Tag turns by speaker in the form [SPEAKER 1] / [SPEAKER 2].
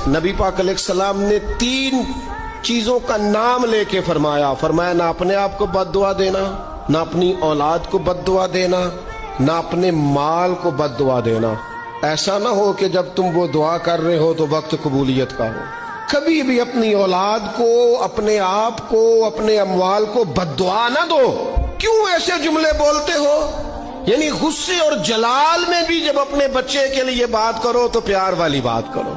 [SPEAKER 1] नबी पाक अलैहिस्सलाम ने 3 चीजों का नाम लेके फरमाया ना अपने आप को बद्दुआ देना, ना अपनी औलाद को बद्दुआ देना, ना अपने माल को बद्दुआ देना। ऐसा ना हो कि जब तुम वो दुआ कर रहे हो तो वक्त कबूलियत का हो। कभी भी अपनी औलाद को, अपने आप को, अपने अमवाल को बद्दुआ ना दो। क्यों ऐसे जुमले बोलते हो? यानी गुस्से और जलाल में भी जब अपने बच्चे के लिए बात करो तो प्यार वाली बात करो।